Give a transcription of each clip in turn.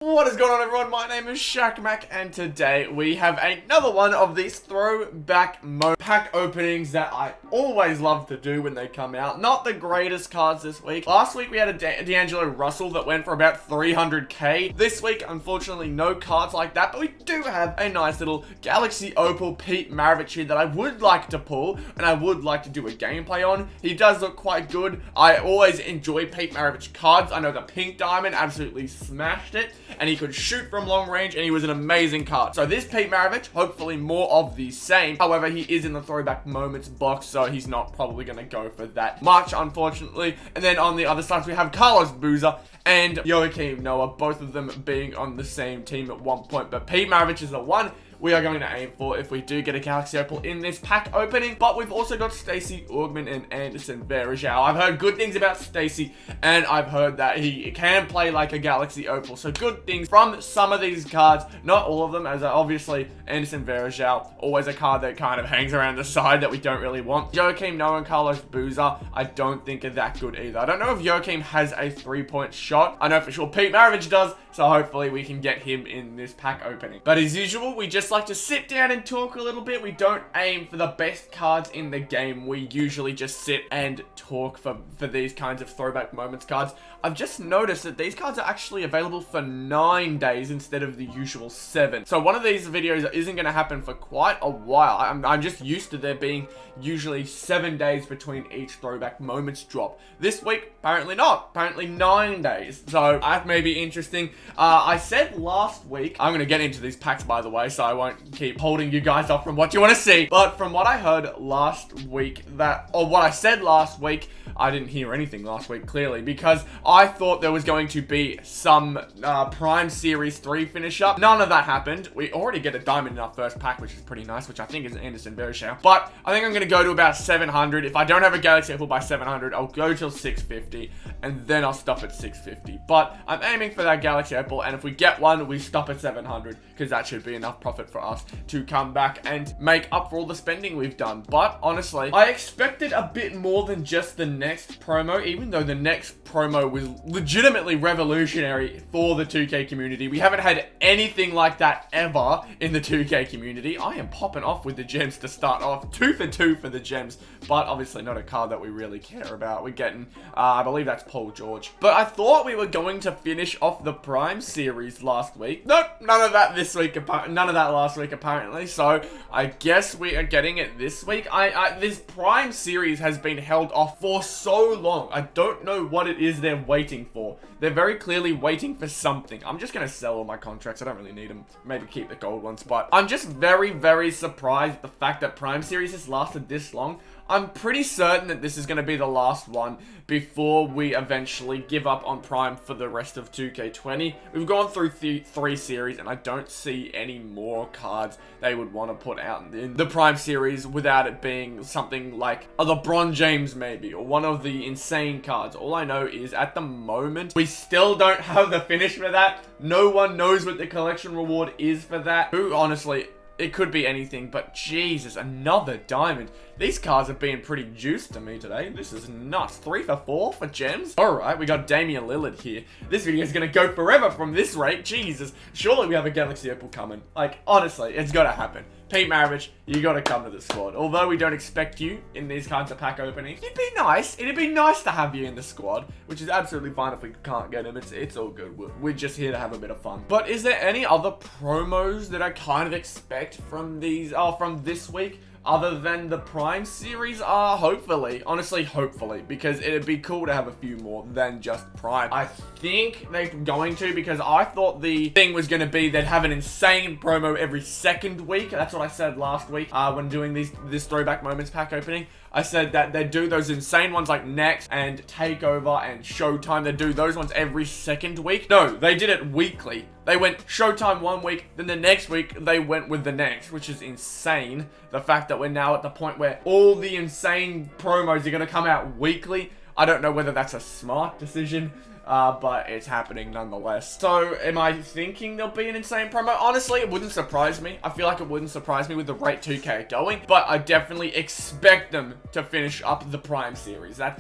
What is going on, everyone? My name is Shaq Mac, and today we have another one of these throwback pack openings that I always love to do when they come out. Not the greatest cards this week. Last week we had a D'Angelo Russell that went for about 300k. This week, unfortunately, no cards like that, but we do have a nice little Galaxy Opal Pete Maravich here that I would like to pull, and I would like to do a gameplay on. He does look quite good. I always enjoy Pete Maravich cards. I know the Pink Diamond absolutely smashed it, and he could shoot from long range, and he was an amazing card. So this Pete Maravich, hopefully more of the same. However, he is in the Throwback Moments box, so he's not probably going to go for that much, unfortunately. And then on the other side, we have Carlos Boozer and Joakim Noah, both of them being on the same team at one point. But Pete Maravich is the one we are going to aim for if we do get a Galaxy Opal in this pack opening. But we've also got Stacey Augman and Anderson Varejao. I've heard good things about Stacey, and I've heard that he can play like a Galaxy Opal. So good things from some of these cards. Not all of them, as obviously Anderson Varejao, always a card that kind of hangs around the side that we don't really want. Joakim Noah and Carlos Boozer, I don't think are that good either. I don't know if Joakim has a 3-point shot. I know for sure Pete Maravich does, so hopefully we can get him in this pack opening. But as usual, we just like to sit down and talk a little bit. We don't aim for the best cards in the game. We usually just sit and talk for these kinds of Throwback Moments cards. I've just noticed that these cards are actually available for 9 days instead of the usual 7. So one of these videos isn't going to happen for quite a while. I'm just used to there being usually 7 days between each Throwback Moments drop. This week, apparently not. Apparently 9 days. So that may be interesting. I said last week, I'm going to get into these packs, by the way, so I won't keep holding you guys up from what you want to see. But from what I heard last week, what I said last week, I didn't hear anything last week, clearly, because I thought there was going to be some Prime Series 3 finish up. None of that happened. We already get a diamond in our first pack, which is pretty nice, which I think is Anderson Varejao. But I think I'm going to go to about 700. If I don't have a Galaxy Opal by 700, I'll go till 650, and then I'll stop at 650. But I'm aiming for that Galaxy Opal, and if we get one, we stop at 700, because that should be enough profit for us to come back and make up for all the spending we've done. But honestly, I expected a bit more than just the next promo, even though the next promo was legitimately revolutionary for the 2K community. We haven't had anything like that ever in the 2K community. I am popping off with the gems to start off. 2 for 2 for the gems, but obviously not a card that we really care about. We're getting, I believe that's Paul George. But I thought we were going to finish off the Prime Series last week. Nope, none of that this week, none of that last week apparently. So I guess we are getting it this week. This Prime Series has been held off for so long. I don't know what it is they're waiting for. They're very clearly waiting for something. I'm just going to sell all my contracts. I don't really need them. Maybe keep the gold ones. But I'm just very, very surprised at the fact that Prime Series has lasted this long. I'm pretty certain that this is going to be the last one before we eventually give up on Prime for the rest of 2K20. We've gone through 3 series, and I don't see any more cards they would want to put out in the Prime Series without it being something like a LeBron James maybe, or one of the insane cards. All I know is at the moment, we still don't have the finish for that. No one knows what the collection reward is for that. Who honestly... It could be anything, but Jesus, another diamond. These cards have been pretty juiced to me today. This is nuts. 3 for 4 for gems. Alright, we got Damian Lillard here. This video is going to go forever from this rate. Jesus. Surely we have a Galaxy Opal coming. Like, honestly, it's got to happen. Pete Maravich, you got to come to the squad. Although we don't expect you in these kinds of pack openings, it'd be nice. It'd be nice to have you in the squad, which is absolutely fine if we can't get him. It's all good. We're just here to have a bit of fun. But is there any other promos that I kind of expect from from this week? Other than the Prime Series? Hopefully. Honestly, hopefully. Because it'd be cool to have a few more than just Prime. I think they're going to, because I thought the thing was going to be they'd have an insane promo every second week. That's what I said last week when doing this Throwback Moments pack opening. I said that they'd do those insane ones like Next and Takeover and Showtime. They'd do those ones every second week. No, they did it weekly. They went Showtime one week, then the next week they went with the next, which is insane. The fact that we're now at the point where all the insane promos are going to come out weekly. I don't know whether that's a smart decision. but it's happening nonetheless. So, am I thinking there'll be an insane promo? Honestly, it wouldn't surprise me. I feel like it wouldn't surprise me with the rate 2K going, but I definitely expect them to finish up the Prime series. That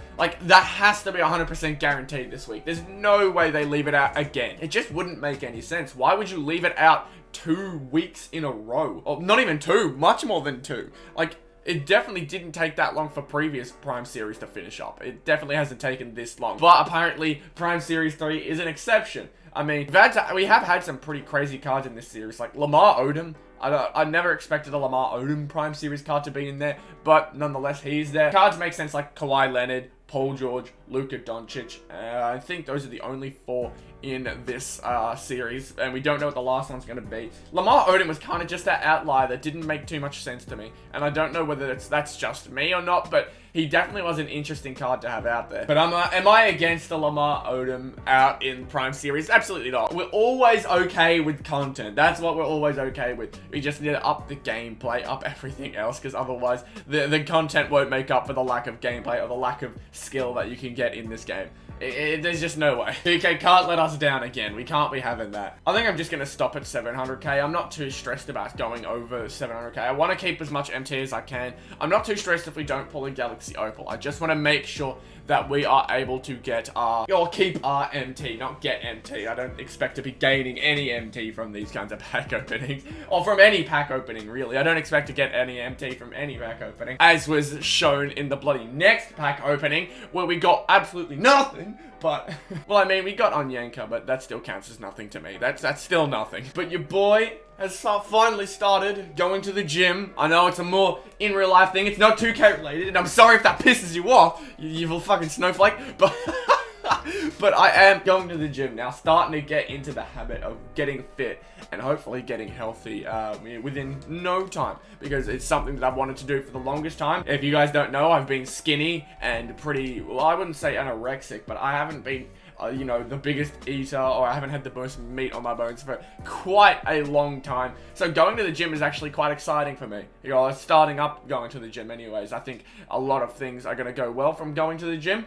has to be 100% guaranteed this week. There's no way they leave it out again. It just wouldn't make any sense. Why would you leave it out 2 weeks in a row? Or not even 2, much more than 2. Like, it definitely didn't take that long for previous Prime series to finish up. It definitely hasn't taken this long. But apparently, Prime Series 3 is an exception. I mean, we have had some pretty crazy cards in this series, like Lamar Odom. I never expected a Lamar Odom Prime Series card to be in there, but nonetheless, he's there. Cards make sense like Kawhi Leonard, Paul George, Luka Doncic. I think those are the only 4 in this series, and we don't know what the last one's going to be. Lamar Odom was kind of just that outlier that didn't make too much sense to me, and I don't know whether that's just me or not, but he definitely was an interesting card to have out there. But am I against the Lamar Odom out in Prime Series? Absolutely not. We're always okay with content. That's what we're always okay with. We just need to up the gameplay, up everything else, because otherwise the content won't make up for the lack of gameplay or the lack of skill that you can get in this game. There's just no way. 2K can't let us down again. We can't be having that. I think I'm just going to stop at 700k. I'm not too stressed about going over 700k. I want to keep as much MT as I can. I'm not too stressed if we don't pull a Galaxy Opal. I just want to make sure that we are able to get keep our MT, not get MT. I don't expect to be gaining any MT from these kinds of pack openings, or from any pack opening, really. I don't expect to get any MT from any pack opening, as was shown in the bloody next pack opening, where we got absolutely nothing. But, well, I mean, we got Onyenka, but that still counts as nothing to me. That's still nothing. But your boy has finally started going to the gym. I know it's a more in real life thing. It's not 2K related, and I'm sorry if that pisses you off, you little fucking snowflake, but but I am going to the gym now, starting to get into the habit of getting fit and hopefully getting healthy within no time, because it's something that I've wanted to do for the longest time. If you guys don't know, I've been skinny and pretty, well, I wouldn't say anorexic, but I haven't been you know, the biggest eater, or I haven't had the most meat on my bones for quite a long time. So going to the gym is actually quite exciting for me. You know, starting up going to the gym anyways. I think a lot of things are going to go well from going to the gym.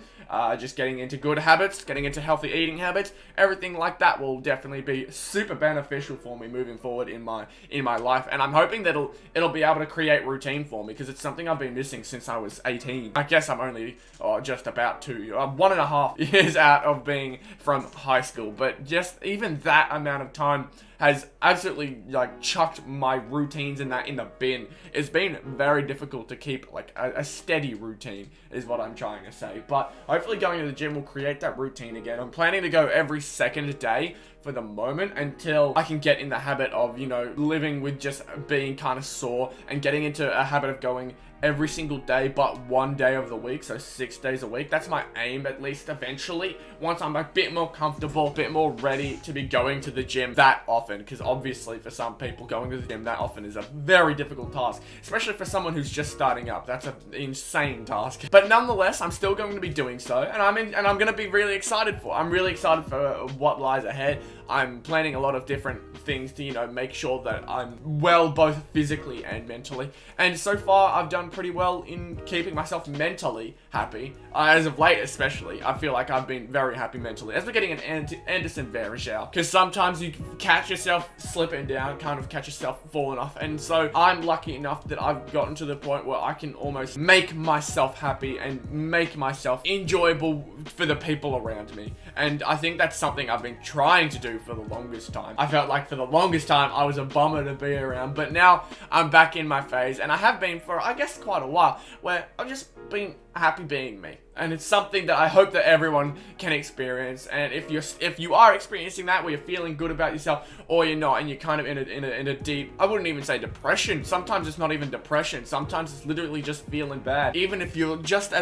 Just getting into good habits, getting into healthy eating habits, everything like that will definitely be super beneficial for me moving forward in my life. And I'm hoping that it'll be able to create routine for me, because it's something I've been missing since I was 18. I guess I'm only just about 1.5 years out of being from high school, but just even that amount of time has absolutely like chucked my routines in the bin. It's been very difficult to keep like a steady routine, is what I'm trying to say. But hopefully going to the gym will create that routine again. I'm planning to go every second day for the moment, until I can get in the habit of, you know, living with just being kind of sore and getting into a habit of going every single day but one day of the week, so 6 days a week. That's my aim, at least eventually, once I'm a bit more comfortable, a bit more ready to be going to the gym that often, because obviously for some people going to the gym that often is a very difficult task, especially for someone who's just starting up. That's an insane task, but nonetheless I'm still going to be doing so, and I'm going to be really excited for. I'm really excited for what lies ahead. I'm planning a lot of different things to, you know, make sure that I'm well both physically and mentally, and so far I've done pretty well in keeping myself mentally happy. As of late especially, I feel like I've been very happy mentally, as we're getting an Anderson Varejao, because sometimes you catch yourself slipping down, kind of catch yourself falling off, and so I'm lucky enough that I've gotten to the point where I can almost make myself happy and make myself enjoyable for the people around me, and I think that's something I've been trying to do for the longest time. I felt like for the longest time I was a bummer to be around, but now I'm back in my phase, and I have been for, I guess, quite a while, where I've just been happy being me. And it's something that I hope that everyone can experience. And if you are experiencing that, where you're feeling good about yourself, or you're not, and you're kind of in a deep, I wouldn't even say depression. Sometimes it's not even depression. Sometimes it's literally just feeling bad. Even if you're just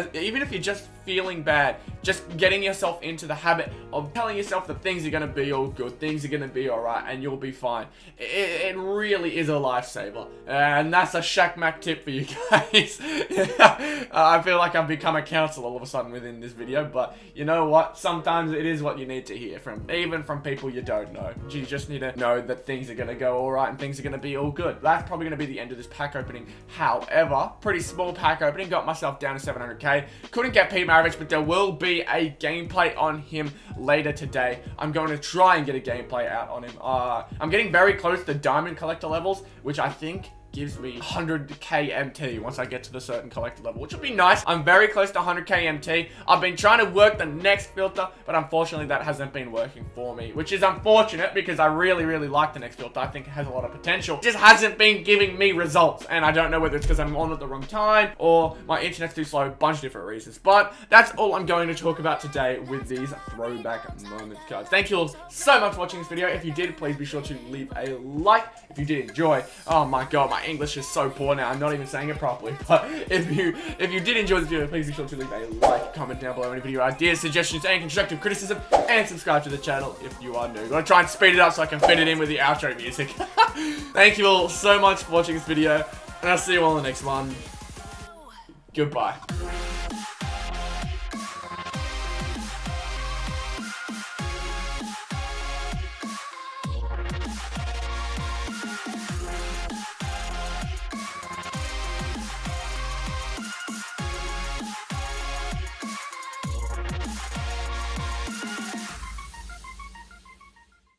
feeling bad, just getting yourself into the habit of telling yourself that things are gonna be all good, things are gonna be alright, and you'll be fine. It really is a lifesaver. And that's a Shaq Mac tip for you guys. I feel like I've become a counselor of a sudden within this video, but you know what? Sometimes it is what you need to hear even from people you don't know. You just need to know that things are going to go alright and things are going to be all good. That's probably going to be the end of this pack opening. However, pretty small pack opening. Got myself down to 700k. Couldn't get Pete Maravich, but there will be a gameplay on him later today. I'm going to try and get a gameplay out on him. I'm getting very close to diamond collector levels, which I think gives me 100k MT once I get to the certain collector level, which would be nice. I'm very close to 100k MT. I've been trying to work the next filter, but unfortunately that hasn't been working for me, which is unfortunate because I really, really like the next filter. I think it has a lot of potential. It just hasn't been giving me results, and I don't know whether it's because I'm on at the wrong time or my internet's too slow, a bunch of different reasons. But that's all I'm going to talk about today with these throwback moments cards. Thank you all so much for watching this video. If you did, please be sure to leave a like. If you did enjoy, oh my god, my English is so poor now. I'm not even saying it properly. But if you did enjoy this video, please be sure to leave a like, comment down below any video ideas, suggestions, and constructive criticism, and subscribe to the channel if you are new. I'm gonna try and speed it up so I can fit it in with the outro music. Thank you all so much for watching this video, and I'll see you all in the next one. Goodbye.